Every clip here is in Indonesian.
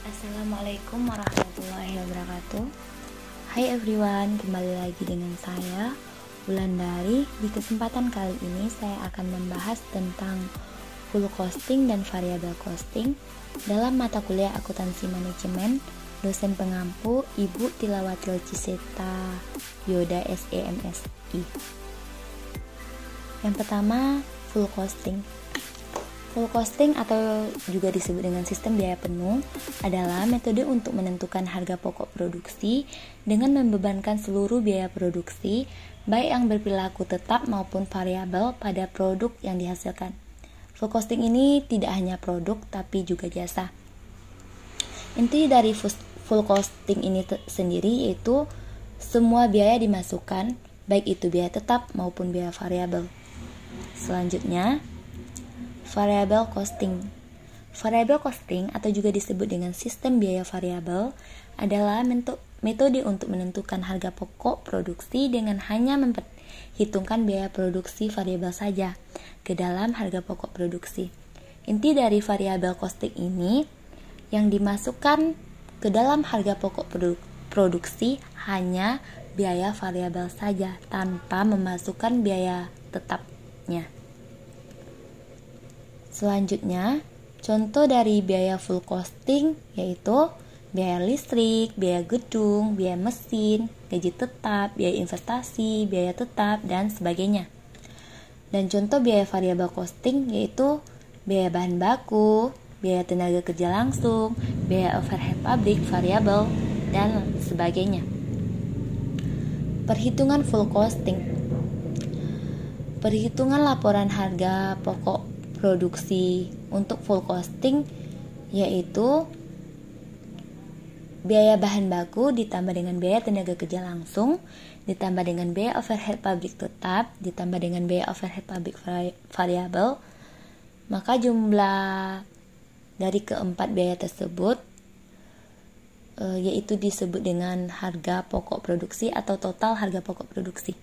Assalamualaikum warahmatullahi wabarakatuh. Hai everyone, kembali lagi dengan saya Wulandari. Di kesempatan kali ini saya akan membahas tentang full costing dan variable costing dalam mata kuliah akuntansi manajemen. Dosen pengampu Ibu Tilawatil Ciseta Yoda SEMSI. Yang pertama, full costing. Full costing atau juga disebut dengan sistem biaya penuh adalah metode untuk menentukan harga pokok produksi dengan membebankan seluruh biaya produksi, baik yang berperilaku tetap maupun variabel pada produk yang dihasilkan. Full costing ini tidak hanya produk tapi juga jasa. Inti dari full costing ini sendiri yaitu semua biaya dimasukkan, baik itu biaya tetap maupun biaya variabel. Selanjutnya, variable costing. Variable costing atau juga disebut dengan sistem biaya variabel adalah metode untuk menentukan harga pokok produksi dengan hanya memperhitungkan biaya produksi variabel saja ke dalam harga pokok produksi. Inti dari variable costing ini yang dimasukkan ke dalam harga pokok produksi hanya biaya variabel saja tanpa memasukkan biaya tetapnya. Selanjutnya, contoh dari biaya full costing yaitu biaya listrik, biaya gedung, biaya mesin, gaji tetap, biaya investasi, biaya tetap, dan sebagainya. Dan contoh biaya variable costing yaitu biaya bahan baku, biaya tenaga kerja langsung, biaya overhead pabrik variabel, dan sebagainya. Perhitungan full costing. Perhitungan laporan harga pokok produksi untuk full costing yaitu biaya bahan baku ditambah dengan biaya tenaga kerja langsung ditambah dengan biaya overhead pabrik tetap ditambah dengan biaya overhead pabrik variabel, maka jumlah dari keempat biaya tersebut yaitu disebut dengan harga pokok produksi atau total harga pokok produksi.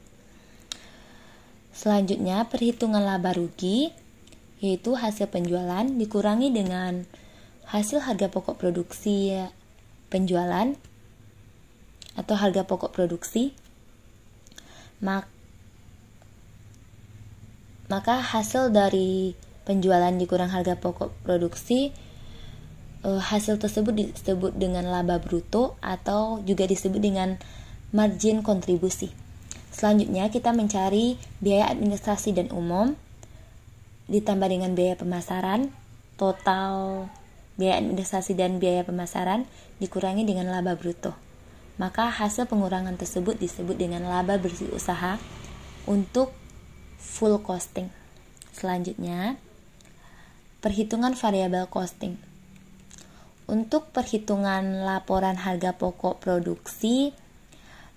Selanjutnya, perhitungan laba rugi yaitu hasil penjualan dikurangi dengan hasil harga pokok produksi penjualan atau harga pokok produksi, maka hasil dari penjualan dikurang harga pokok produksi, hasil tersebut disebut dengan laba bruto atau juga disebut dengan margin kontribusi. Selanjutnya kita mencari biaya administrasi dan umum ditambah dengan biaya pemasaran, total biaya administrasi dan biaya pemasaran dikurangi dengan laba bruto. Maka hasil pengurangan tersebut disebut dengan laba bersih usaha untuk full costing. Selanjutnya, perhitungan variable costing. Untuk perhitungan laporan harga pokok produksi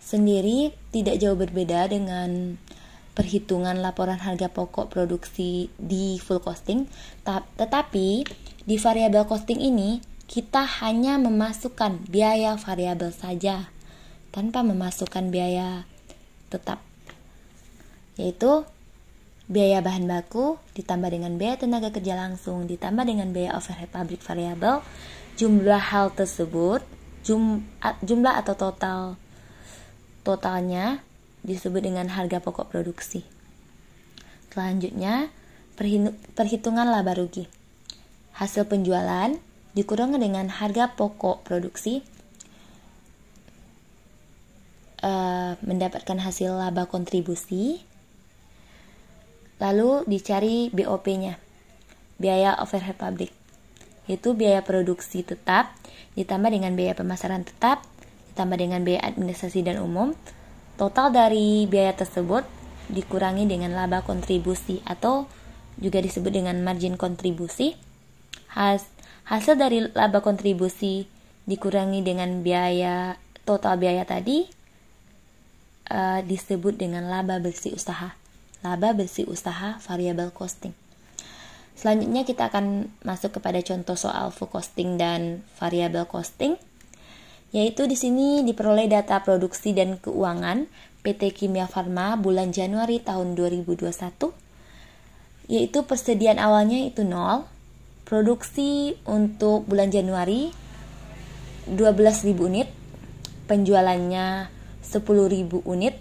sendiri tidak jauh berbeda dengan perhitungan laporan harga pokok produksi di full costing, tetapi di variable costing ini kita hanya memasukkan biaya variabel saja tanpa memasukkan biaya tetap, yaitu biaya bahan baku ditambah dengan biaya tenaga kerja langsung ditambah dengan biaya overhead pabrik variabel. Jumlah hal tersebut, jumlah atau totalnya disebut dengan harga pokok produksi. Selanjutnya, perhitungan laba rugi. Hasil penjualan dikurangi dengan harga pokok produksi, mendapatkan hasil laba kontribusi. Lalu dicari BOP-nya, biaya overhead pabrik, yaitu biaya produksi tetap ditambah dengan biaya pemasaran tetap ditambah dengan biaya administrasi dan umum. Total dari biaya tersebut dikurangi dengan laba kontribusi atau juga disebut dengan margin kontribusi. Hasil dari laba kontribusi dikurangi dengan biaya total biaya tadi disebut dengan laba bersih usaha. Laba bersih usaha variable costing. Selanjutnya kita akan masuk kepada contoh soal full costing dan variable costing. Yaitu di sini diperoleh data produksi dan keuangan PT Kimia Farma bulan Januari tahun 2021, yaitu persediaan awalnya itu 0, produksi untuk bulan Januari 12.000 unit, penjualannya 10.000 unit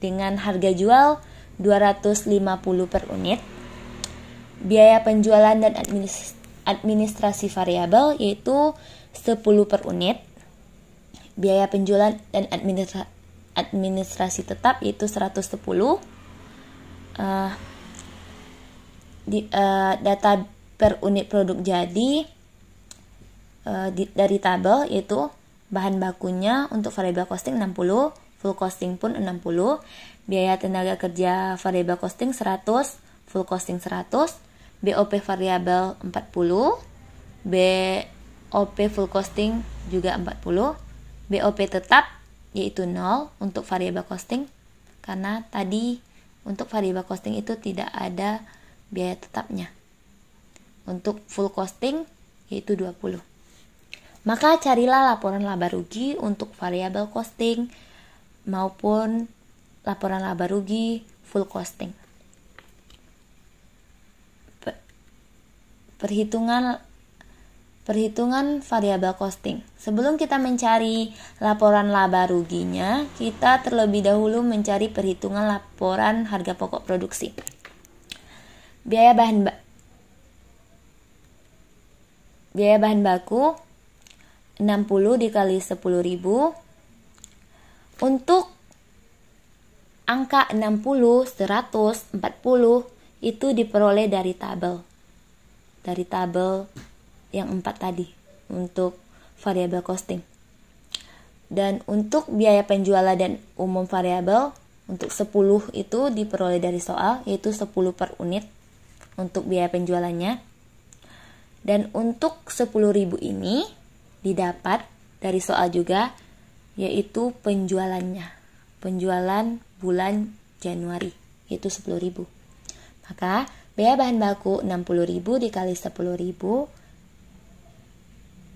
dengan harga jual 250 per unit. Biaya penjualan dan administrasi variabel yaitu 10 per unit. Biaya penjualan dan administrasi tetap yaitu 110. Data per unit produk jadi dari tabel yaitu bahan bakunya untuk variable costing 60, full costing pun 60, biaya tenaga kerja variable costing 100, full costing 100, BOP variabel 40, BOP full costing juga 40, BOP tetap yaitu 0 untuk variable costing, karena tadi untuk variable costing itu tidak ada biaya tetapnya. Untuk full costing yaitu 20. Maka carilah laporan laba rugi untuk variable costing maupun laporan laba rugi full costing. Perhitungan variable costing. Sebelum kita mencari laporan laba ruginya, kita terlebih dahulu mencari perhitungan laporan harga pokok produksi. Biaya bahan baku 60 dikali 10.000. Untuk angka 60, 100, 40 itu diperoleh dari tabel. Dari tabel yang 4 tadi untuk variable costing. Dan untuk biaya penjualan dan umum variabel untuk 10 itu diperoleh dari soal, yaitu 10 per unit untuk biaya penjualannya. Dan untuk 10.000 ini didapat dari soal juga, yaitu penjualannya. Penjualan bulan Januari, yaitu 10.000. Maka biaya bahan baku 60.000 dikali 10.000.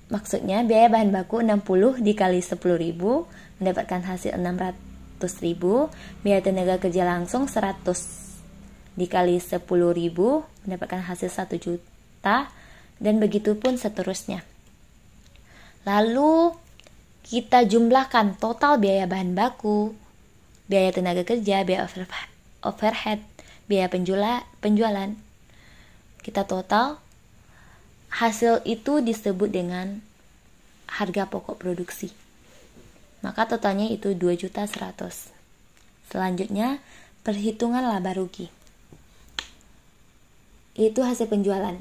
Maksudnya biaya bahan baku 60 dikali 10.000 mendapatkan hasil 600.000. Biaya tenaga kerja langsung 100 dikali 10.000 mendapatkan hasil 1 juta. Dan begitu pun seterusnya. Lalu kita jumlahkan total biaya bahan baku, biaya tenaga kerja, biaya overhead, biaya penjualan. Kita total, hasil itu disebut dengan harga pokok produksi. Maka totalnya itu 2.100.000. Selanjutnya, perhitungan laba rugi. Itu hasil penjualan.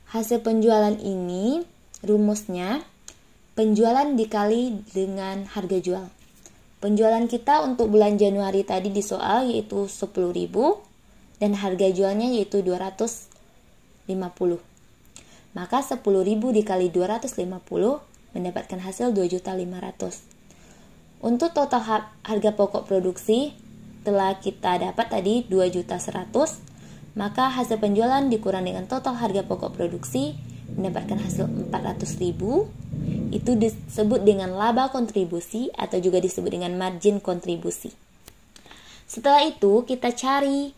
Hasil penjualan ini rumusnya penjualan dikali dengan harga jual. Penjualan kita untuk bulan Januari tadi di soal yaitu 10.000 dan harga jualnya yaitu 250. Maka 10.000 dikali 250 mendapatkan hasil 2.500.000. Untuk total harga pokok produksi telah kita dapat tadi 2.100.000, maka hasil penjualan dikurang dengan total harga pokok produksi mendapatkan hasil 400.000. Itu disebut dengan laba kontribusi atau juga disebut dengan margin kontribusi. Setelah itu kita cari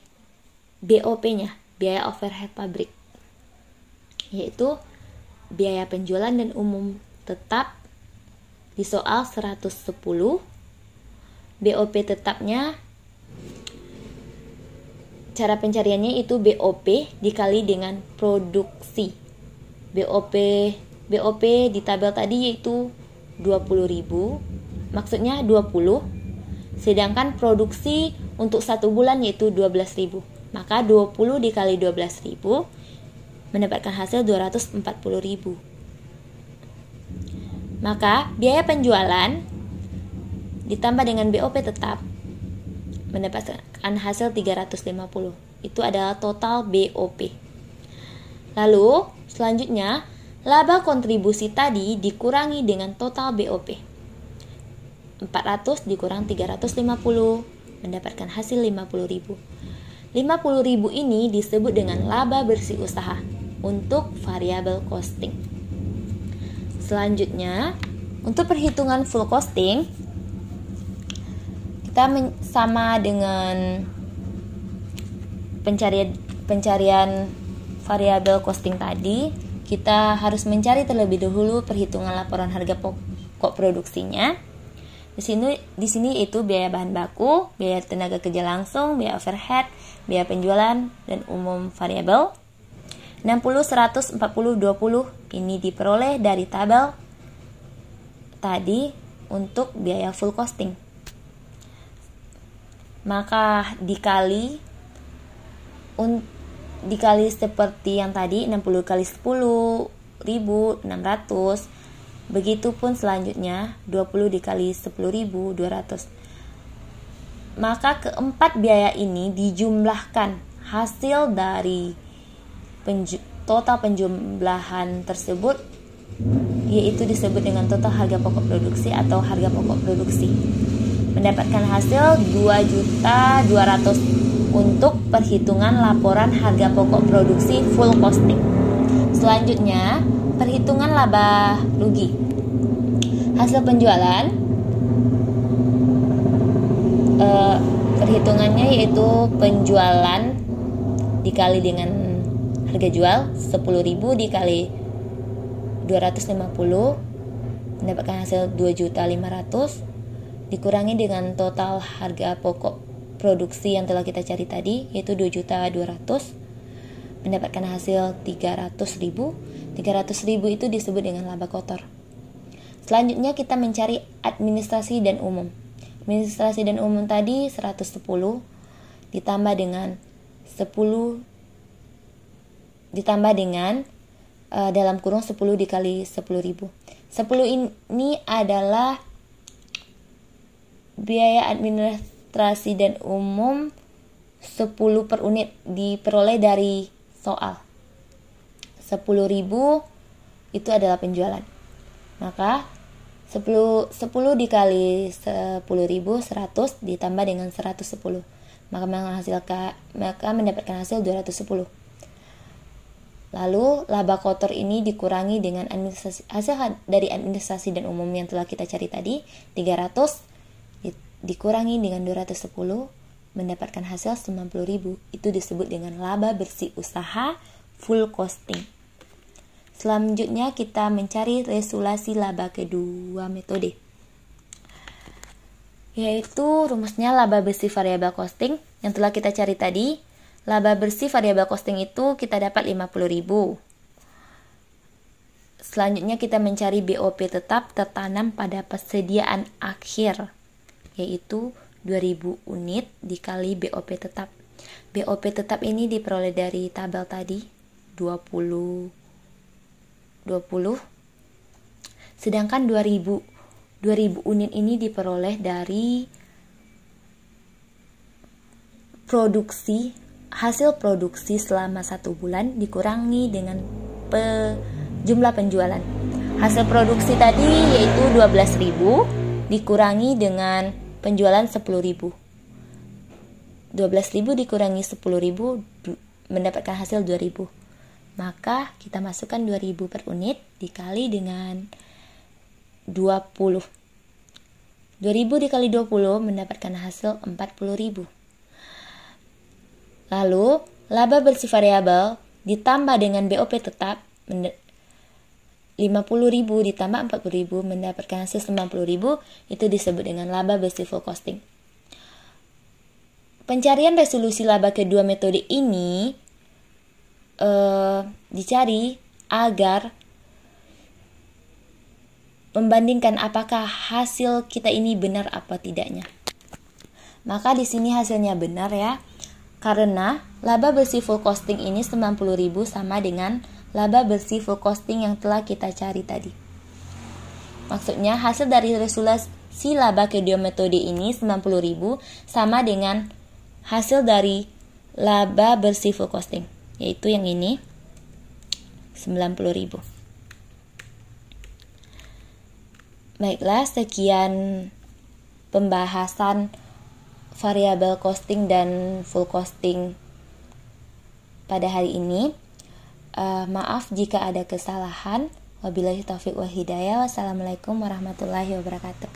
BOP-nya, biaya overhead pabrik, yaitu biaya penjualan dan umum tetap di soal 110. BOP tetapnya, cara pencariannya itu BOP dikali dengan produksi. BOP di tabel tadi yaitu 20.000, maksudnya 20, sedangkan produksi untuk 1 bulan yaitu 12.000. Maka 20 dikali 12.000 mendapatkan hasil 240.000. Maka biaya penjualan ditambah dengan BOP tetap mendapatkan hasil 350. Itu adalah total BOP. Lalu selanjutnya laba kontribusi tadi dikurangi dengan total BOP. 400 dikurang 350 mendapatkan hasil 50.000. 50.000 ini disebut dengan laba bersih usaha untuk variable costing. Selanjutnya, untuk perhitungan full costing, kita sama dengan pencarian variable costing tadi, kita harus mencari terlebih dahulu perhitungan laporan harga pokok produksinya. Di sini itu biaya bahan baku, biaya tenaga kerja langsung, biaya overhead, biaya penjualan dan umum variabel. 60, 100, 40, 20 ini diperoleh dari tabel tadi untuk biaya full costing. Maka dikali seperti yang tadi, 60 kali 10.600. Begitupun selanjutnya 20 dikali 10.200. Maka keempat biaya ini dijumlahkan, hasil dari total penjumlahan tersebut yaitu disebut dengan total harga pokok produksi atau harga pokok produksi. Mendapatkan hasil 2.200.000 untuk perhitungan laporan harga pokok produksi full costing. Selanjutnya, perhitungan laba rugi. Hasil penjualan perhitungannya yaitu penjualan dikali dengan harga jual 10.000 dikali 250 mendapatkan hasil 2.500.000 dikurangi dengan total harga pokok produksi yang telah kita cari tadi yaitu 2.200.000 mendapatkan hasil 300.000. 300.000 itu disebut dengan laba kotor. Selanjutnya kita mencari administrasi dan umum. Administrasi dan umum tadi 110 ditambah dengan 10 dalam kurung 10 dikali 10.000. 10 ini adalah biaya administrasi dan umum 10 per unit diperoleh dari soal. 10.000 itu adalah penjualan. Maka 10 dikali 10.000 100 ditambah dengan 110. Maka mendapatkan hasil 210. Lalu laba kotor ini dikurangi dengan hasil dari administrasi dan umum yang telah kita cari tadi 300 dikurangi dengan 210 mendapatkan hasil 90.000. Itu disebut dengan laba bersih usaha full costing. Selanjutnya kita mencari resolusi laba kedua metode, yaitu rumusnya laba bersih variabel costing yang telah kita cari tadi. Laba bersih variabel costing itu kita dapat 50.000. Selanjutnya kita mencari BOP tetap tertanam pada persediaan akhir, yaitu 2.000 unit dikali BOP tetap. BOP tetap ini diperoleh dari tabel tadi 20. Sedangkan 2.000 unit ini diperoleh dari hasil produksi selama 1 bulan dikurangi dengan jumlah penjualan. Hasil produksi tadi yaitu 12.000 dikurangi dengan penjualan 10.000. 12.000 dikurangi 10.000 mendapatkan hasil 2.000. Maka kita masukkan 2.000 per unit dikali dengan 20. 2.000 dikali 20 mendapatkan hasil 40.000. Lalu laba bersih variabel ditambah dengan BOP tetap 50.000 ditambah 40.000 mendapatkan hasil 90.000. Itu disebut dengan laba bersih full costing. Pencarian resolusi laba kedua metode ini dicari agar membandingkan apakah hasil kita ini benar apa tidaknya. Maka di sini hasilnya benar ya, karena laba bersih full costing ini 90.000 sama dengan laba bersih full costing yang telah kita cari tadi. Maksudnya hasil dari resolusi laba kedua metode ini 90.000 sama dengan hasil dari laba bersih full costing, yaitu yang ini 90.000. Baiklah, sekian pembahasan variabel costing dan full costing pada hari ini. Maaf jika ada kesalahan. Wabillahi taufiq wal hidayah. Wassalamualaikum warahmatullahi wabarakatuh.